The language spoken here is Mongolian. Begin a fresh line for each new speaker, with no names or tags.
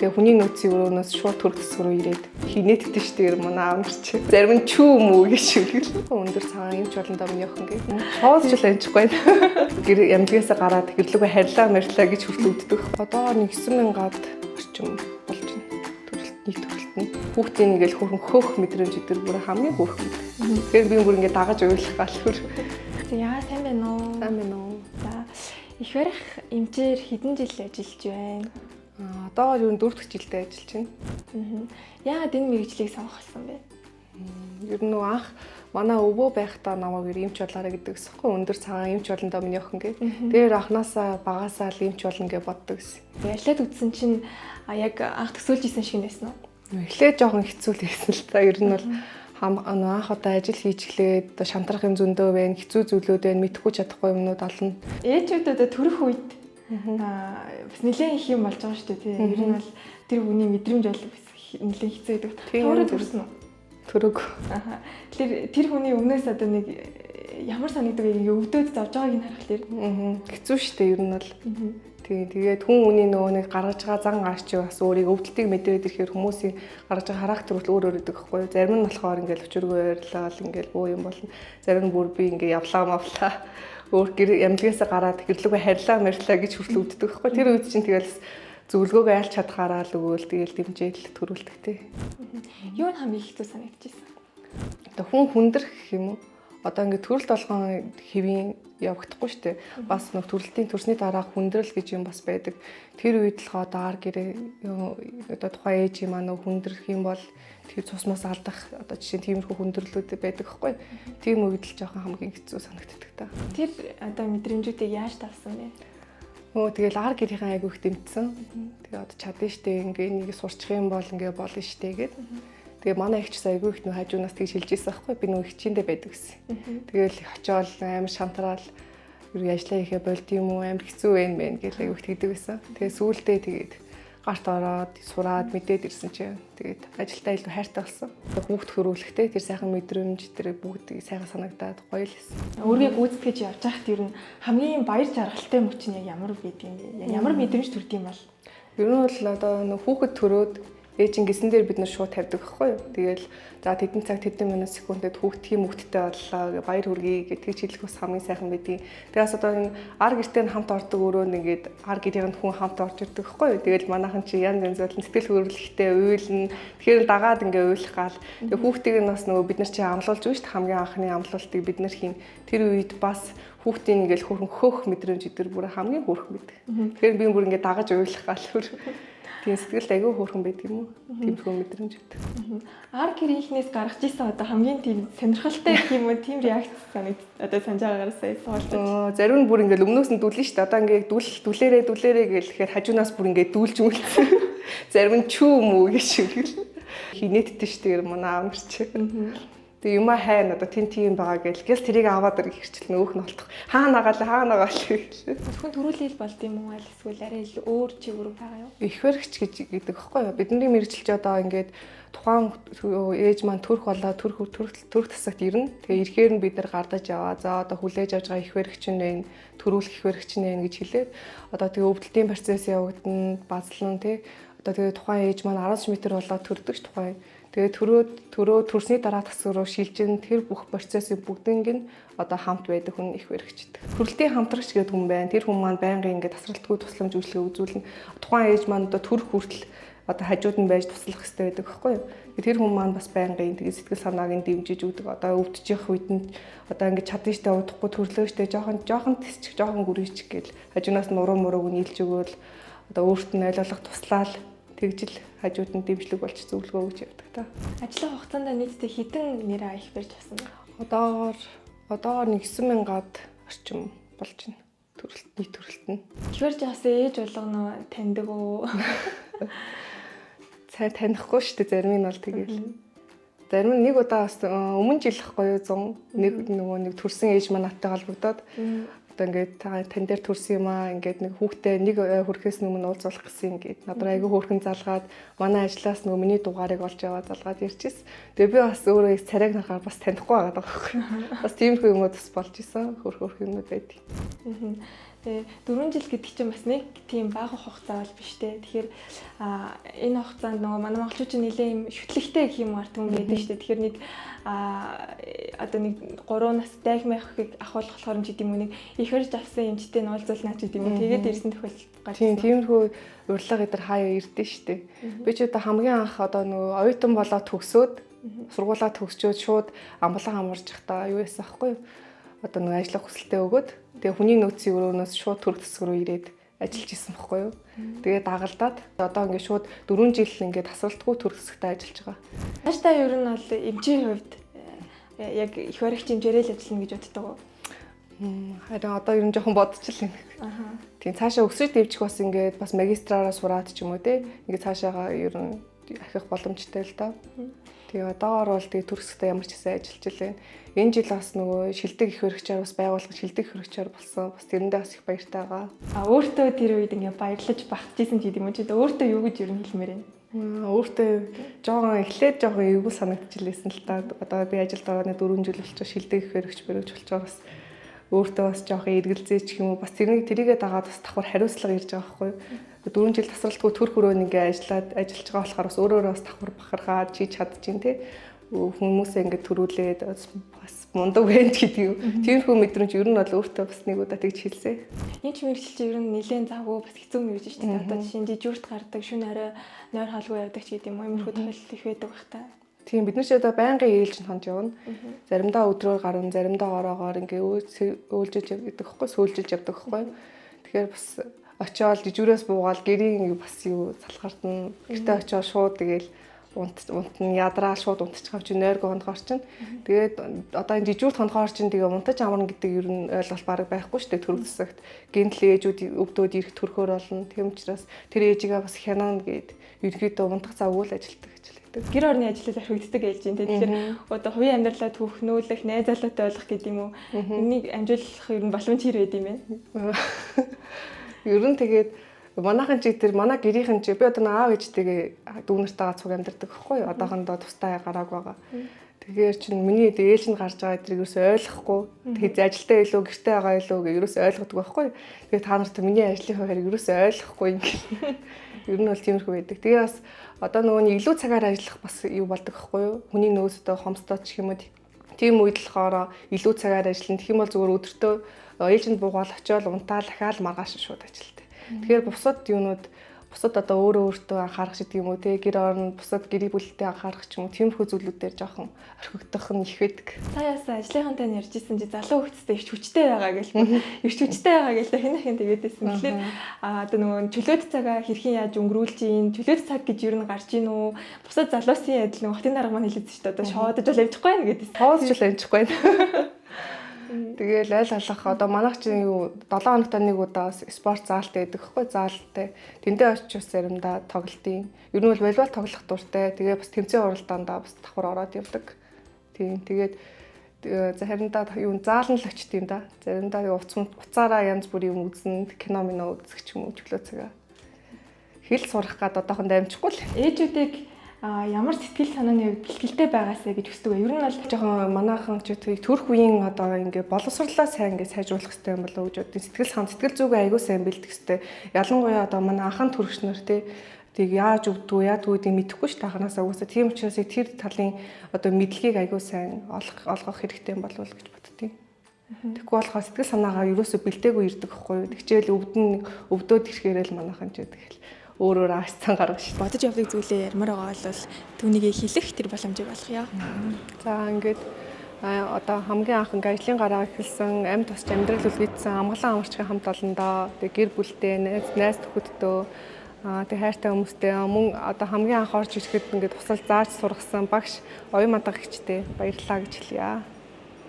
Тэгээ хүний нөөцийн өрөөнөөс шууд төр төсгөр рүү ирээд хинээдтэй штэ гэр манай аав чи. Зарим нь чүү мүү гэж шүгэл. Өндөр цагаан юмч болондоо миний охин гээ. Шоолж л амжихгүй байна. Гэр ямдгаас гараад гэрлүүгээ харьлаа мэрлээ гэж хүртэл үддэг. Одоо 9,000-аад орчим болж байна. Төрөлтний төрөлтний. Хүүхдийн ингээл хөрхөн хөөх мэдрэмж өдр бүр хамгийн хөөрхөн. Тэгэхээр би бүр ингээд дагаж уйлах галхур.
Яа сайн байна уу?
Сайн байна уу?
За их барих эмчээр хэдэн жил ажиллаж байна?
Одоо юу 4 дахь жилдээ ажиллаж байна.
Яагаад энэ мэргэжлийг сонгосон бэ?
Ер нь анх манай өвөө байхдаа намайг эмч болоорой гэдэг гэсэхгүй өндөр цагаан эмч болондоо миний охин гээ. Тэр анханасаа багасаа л эмч болно гэж боддог гэсэн.
Ажиллаад үзсэн чинь яг анх төсөөлж исэн шиг байсан уу?
Эхлээд жоохон хэцүү л байсан л та. Ер нь бол анх одоо ажил хийж эхлээд шантрах юм зөндөө байна, хэцүү зүйлүүд байна, мэдэхгүй чадахгүй юмнууд олно.
Ээжүүдээ төрөх үед бас нэлээд их юм болж байгаа шүү дээ тий. Ер нь бол тэр хүний мэдрэмж бол нэлээд хэцүү байдаг. Төрөө төрсөн үү?
Төрөг.
Тэр хүний өмнөөс одоо нэг ямар санагддаг вэ? Өвдөд завж байгааг нь харах тэр.
Хэцүү шүү дээ ер нь бол. Тэгээд хүн хүний нөгөө нэг гаргаж байгаа зан гарч бас өөрийг өвдөлтийг мэдрээд ирэхээр хүмүүсийн гаргаж байгаа характер бол өөр байдаг байхгүй юу? Зарим нь болохоор ингээл өчргөө ярьлаа ингээл буу юм болно. Зарим нь бүр би ингээ явлаа мавлаа. Өөр гэр ямдгаас гараад гэрлүүгээ харьлаа мэрлээ гэж хүртэл үддэг байхгүй. Тэр үед чинь тэгэл зөвлөгөөгөө айлч чадхаараа л өгөөл тэгэл дэмжээл төрүүлдэг тий.
Юу нь хамгийн хэцүү санагдчихсан?
Одоо хүн хүндрэх гэх юм уу? Одоо ингээ төрөлт болгон хэвийн явагдахгүй шүү дээ. Бас нэг төрөлтийн төрсний дараа хүндрэл гэж юм бас байдаг. Тэр үед л одоо ар гэрээ одоо тухайн ээж юм аа нөө хүндрэх юм бол тэр цусмаас алдах одоо жишээ нь тиймэрхүү хүндрэлүүд байдаг байхгүй. Тийм үед л жоохон хамгийн хэцүү санагддаг та.
Тэр одоо мэдрэмжүүдийг яаж давсан бэ?
Тэгэл ар гэрийн айгүйх дэмтсэн. Тэгээ одоо чадна штэ ингээ нэг сурчих юм бол ингээ болно штэ гэд. Тэгээ манай ихч айгүй их нөө хажуунаас тэгж хэлж ийсэн байхгүй би нөө ихчиндээ байдаг гэсэн. Тэгээл очиол амар шантраал юу ажиллаа ихэ болд юм уу амар хэцүү байна гэж айгүй их тэгдэг байсан. Тэгээ сүүлдээ тэгээд гарт ороод сураад мэдээд ирсэн чинь тэгээд ажилдаа илүү хайртай болсон. Хүүхд хөрвүүлэхтэй тэр сайхан мэдрэмж тэр бүгдийг сайхан санагдаад гоё л байсан.
Өөрийгөө гүйцэтгэж явж байхад ер нь хамгийн баяр жаргалтай мөч нь яг ямар байдаг юм бэ? Ямар мэдрэмж төрд юм бол?
Ер нь бол одоо нөө хүүхэд төрөөд ээж гисэн дээр бид нар шууд тавьдаг байхгүй юу. Тэгэл за тэдэн цаг тэдэн минут секундэд хүүхдийн мөвдтэй боллоо гэ баяр хүргэе гэдгийг хэлэх бас хамгийн сайхан байдгийг. Тэгээс одоо энэ ар гэртэй хамт ордог өрөөнд ингээд ар гэрийн хүн хамт орж ирдэг байхгүй юу. Тэгэл манайхан чи янз янз болон сэтгэл хөдлөлттэй уйлна. Тэгэхээр дагаад ингээд уйлах гал. Тэг хүүхдийг нь бас нөгөө бид нар чи амлуулж байна шүү дээ. Хамгийн анхны амлуултыг бид нар хийн. Тэр үед бас хүүхдийн ингээд хөрхөн хөөх мэдрэмж өдр бүр хамгийн хөөрхөн байдаг. Тэгэхээр би бүр ингээд дагаж уйлах гал хөр. Тийм сэтгэл айгүй хөөрхөн байдаг юм уу? Тиймэрхүү мэдрэмж өгдөг.
Ар гэрийнхнээс гаргаж исэн одоо хамгийн тийм сонирхолтой гэх юм уу? Тийм реакц санагд одоо санаж байгаагаар сая суулж.
Зарим нь бүр ингээл өмнөөс нь дүлэн шүү дээ. Одоо ингээд дүлээрээ гэхээр хажуунаас бүр ингээд дүүлж үлдсэн. Зарим нь чүү мүү гэж шүгэл. Хинээдтэй шүү дээ манай аав нар чи. Тэгээ юма хайна одоо тийм байгаа гэлгээс тэрийг аваад ирэх хэрчил нөөх нь болтох. Хаана нагаал гэх.
Зөвхөн төрүүлэл болд юм уу аль эсвэл арай илүү өөр чиглэл байгаа юу?
Их баригч гэдэг байхгүй юу? Бидний мэрэгчлж одоо ингээд тухайн ээж маань төрөх болоо төрөх тасагт ирнэ. Тэгээ ирэхээр нь бид нар гардаж яваа. За одоо хүлээж авж байгаа их баригч нь байна, төрүүлэх их баригч нь байна гэж хэлээд одоо тэгээ өвдөлтийн процесс явагдана, базлан тий. Одоо тэгээ тухайн ээж маань 10 м болоо төрдөг ш тухайн. Тэгээ төрөө төрсний дараа тасаг руу шилжин тэр бүх процессын бүгднийг нь одоо хамт байдаг хүн их баригчдаг. Төрөлтийн хамтрагч гэдэг хүн байна. Тэр хүн маань байнгын ингээд тасралтгүй тусламж үйлчлэгээ үзүүлнэ. Тухайн ээж маань одоо төрөх хүртэл одоо хажууд нь байж туслах хэрэгтэй байдаг байхгүй юу? Тэр хүн маань бас байнгын тэгээ сэтгэл санааг нь дэмжиж өгдөг. Одоо өвдөж явах үед нь одоо ингээд чадна штэ удахгүй төрлөө штэ жоохон тисчих жоохон гүрийчих гээл хажуунаас нуруу мурууг нь илж өгөөл одоо өөрт нь ойлгох туслаал тэгжил хажууд нь дэмжлэг болж зөвлөгөө өгч явдаг та.
Ажлын хугацаанд нийтдээ хэдэн нэрээ их барьж авсан бэ?
Одоогоор 9,000-аад орчим болж байна. Төрөлт нь.
Ихвэрж яасан ээж болгоно таньдаг уу?
Цай танихгүй шүү дээ зарим нь бол тэгээл. Зарим нь нэг удаа бас өмнө жилхгүй юу 100 нэг төрсэн ээж маань наттай холбогдоод одоо ингээд тань дээр төрсөн юм аа ингээд нэг хүүхдээ нэг хөрхөөс өмнө уулзуулах гэсэн ингээд надад айгүй хөөрхөн залгаад манай ажлаас нөгөө миний дугаарыг олж яваад залгаад ирчихсэн. Тэгээ би бас өөрөө царайг нарахаар бас танихгүй байгаа байхгүй. Бас тиймэрхүү юмуд бас болж исэн хөөрхөн юмуд байдаг.
Тэгээ 4 жил гэдэг чинь бас нэг тийм бага хугацаа бол биш те. Тэгэхээр энэ хугацаанд нөгөө манай монголчууд нэлээ юм шүтлэгтэй гэх юм арт хүн байдаг шүү дээ. Тэгэхээр нэг одоо нэг 3 нас дайхмахыг ахуулах болохоор юм ч гэдэм үү нэг ихэрж авсан эмчтэй нуулзуулнаа ч гэдэм үү. Тэгээд ирсэн тохиолдол гарч.
Тиймэрхүү урилга эдэр хаяа ирдэ штэ. Би ч одоо хамгийн анх одоо нөгөө оюутан болоод төгсөөд сургуулаа төгсчөөд шууд амгалан амарч явахдаа юу яасан аахгүй юу? Одоо нэг ажиллах хүсэлтээ өгөөд тэгээ хүний нөөцийн өрөөнөөс шууд төр төсөв рүү ирээд ажиллаж исэн байхгүй юу. Тэгээд дагалдаад одоо ингээд шууд 4 жил ингээд тасралтгүй төр төсөвтэй ажиллаж байгаа.
Нааштай ер нь бол эмчийн хувьд яг их баригч хэмжээрэл ажиллана гэж боддог уу?
Харин одоо ер нь жоохон бодчихлаа. Тийм цаашаа өсөж дэвжих бас ингээд бас магистраараа сураад ч юм уу те. Ингээд цаашаага ер нь ахих боломжтой л доо. Тэгээ одоогоор бол тэгээ төрсөхдөө ямар ч хэсэг ажиллаж илээ. Энэ жил бас нөгөө шилдэг их хөрөгчөөр бас байгуулгад шилдэг их хөрөгчөөр болсон. Бас тэрэндээ бас их баяртай байгаа.
Өөртөө тэр үед ингээ баярлаж багтжсэн ч гэдэм үү чи өөртөө юу гэж ер нь хэлмээр байна?
Өөртөө жоохон эхлээд жоохон эвгүй санагдчихлээсэн л та. Одоо би ажилд ороод 4 жил болчихоо шилдэг их хөрөгч бэрэж болчоор бас өөртөө бас жоохон эргэлзээч юм уу. Бас тэрийгээ дагаад бас давхар хариуцлага ирж байгаа байхгүй юу? 4 жил тасралтгүй төр хөрөөнд ингээ ажиллаж байгаа болохоор бас өөрөө бас давхар бахархаад чийж чадчихин тий. Хүмүүсээ ингээ төрүүлээд бас мундаг байж гэдэг юм. Тиймэрхүү мэдрэмж ер нь бол өөртөө бас нэг удаа тэгж хэлсэн.
Энэ ч мэрэгчлэл чинь ер нь нэлээд завгүй бас хэцүү мэрэгч шүү дээ. Одоо жишээ нь дижурт гардаг, шүн орой нойр хаалгүй явдаг ч гэдэм юм. Иймэрхүү тохиолдол их байдаг бах та.
Тийм бид нар ч одоо байнгын ээлж нь хонд явна. Заримдаа өдрөөр гарна, заримдаа ороогоор ингээ өөлжилж явдаг байхгүй, сөөлжилж явдаг байхгүй. Тэгэхээр бас очиод дижүүрээс буугаал гэрийн бас юу залхаард нь гэртээ очиод шууд тэгэл унт нь ядраал шууд унтчих авч нойрго хондгоор чинь. Тэгээд одоо энэ дижүүрт хондгоор чинь тэгээ унтаж амарна гэдэг ер нь ойлголт баг байхгүй шүү дээ төрөв засагт. Гэнтл ээжүүд өвдөөд ирэх төрхөөр болно. Тэм учраас тэр ээжигээ бас хянана гэд ерөөдөө унтах завгүй л ажилтдаг гэж хэлдэг.
Гэр орны ажлыг орхигддаг ээлж юм. Тэгэхээр одоо хувийн амьдралаа түүхнүүлэх, найз залуутай ойлгох гэдэг юм уу? Энийг амжуулах ер нь боломж хэр байд юм бэ?
Ер нь тэгээд манайхан чи тэр манай гэрийнхэн чи би одоо аав ээжтэйгээ дүүнэртэйгээ цуг амьдардаг байхгүй юу? Одоохондоо тустай гарааг байгаа. Тэгэхээр чин миний ээж нь гарч байгаа эдрийг ерөөсөй ойлгохгүй. Тэгээд ажилдаа илүү гэртээ байгаа илүү гэж ерөөсөй ойлгодог байхгүй юу? Тэгээд та нарт миний ажлын хуваарийг ерөөсөй ойлгохгүй юм гэх. Ер нь бол тиймэрхүү байдаг. Тэгээ бас одоо нөгөө илүү цагаар ажиллах бас юу болдог байхгүй юу? Хүний нөөцтэй хомсдоод ч юм уу тийм үед л хоороо илүү цагаар ажиллана. Тэгэх юм бол зүгээр өдөртөө ээлжинд буугаал очиод унтаал дахиад маргааш шууд ажилтдаг. Тэгэхээр бусад одоо өөртөө анхаарах гэдэг юм уу те гэр орон бусад гэрийн бүлтэй анхаарах ч юм уу тиймэрхүү зүйлүүдээр жоохон орхигдох нь их байдаг.
Та ясаа ажлынхантай ярьжсэн чи залуу хөлтөстэй их хүчтэй байгаа гэлээ. Их хүчтэй байгаа гэлээ хинхэн тэгээдсэн. Тэгэхээр одоо нөгөө чөлөөт цагаа хэрхэн яаж өнгөрүүлж ийн чөлөөт цаг гэж юу н гарч ийн үү? Бусад залуусын адил нөгөө хотын дарга маань хэлээдсэн шүү дээ. Одоо шоодож бол амжихгүй байх гэдээ.
Тоосч л амжихгүй байх. Тэгээл айл алах одоо манайх чинь юу 7 хоногт нэг удаа спорт заалтай байдаг хгүй заалтай. Тэндээ очиж бас заримдаа тоглолтын. Ер нь бол волейбол тоглох дуртай. Тэгээ бас тэмцээн уралдаандаа бас давхар ороод явдаг. Тийм. Тэгээд заримдаа юу заалан л очт юм да. Заримдаа уцаараа янз бүрийн юм үзнэ, кино минь үзэх ч юм уу чөлөө цагаа. Хэл сурах гад одоохондоо амжихгүй л.
Ээжүүдийг ямар сэтгэл санааны хувьд бэлтгэлтэй байгаасаа гэж хүсдэг. Ер нь бол
жоохон манайхан ч төрх үеийн одоо ингээ боловсрлаа сайн ингээ сайжруулах хэрэгтэй юм болоо гэж бодсон. Сэтгэл зүгээ аягүй сайн бэлдэх хэрэгтэй. Ялангуяа одоо манай анхан төрөгч нар тийг яаж өвдөө, яад үүдийг мэдэхгүй ш таханасаа уусаа. Тийм учраас тэр талын одоо мэдлэгийг аягүй сайн олгох хэрэгтэй юм болов уу гэж боддتي. Тэгэхгүй болохоор сэтгэл санаагаа ерөөсөө бэлдээгүй ирдэг байхгүй юу. Тэгчээл өвдөөд ирэхээрэл манайхан ч тэгэл өөрөөр аашсан гаргаж шүү.
Бодож явдаг зүйлээ ярмаар байгаа бол түүнийг хэлэх тэр боломжийг олгоё.
За ингээд одоо хамгийн анх ингээ ажлын гараа эхэлсэн, амьд тусч амьдрал үлгэдсэн, амгалан амарчгийн хамт олондоо тэг гэр бүлтэй, найз нөхөдтэй, тэг хайртай хүмүүстэй мөн одоо хамгийн анх орж ирэхэд ингээд тусал зааж сургасан багш оюун мандах гихчтэй баярлалаа гэж хэлье.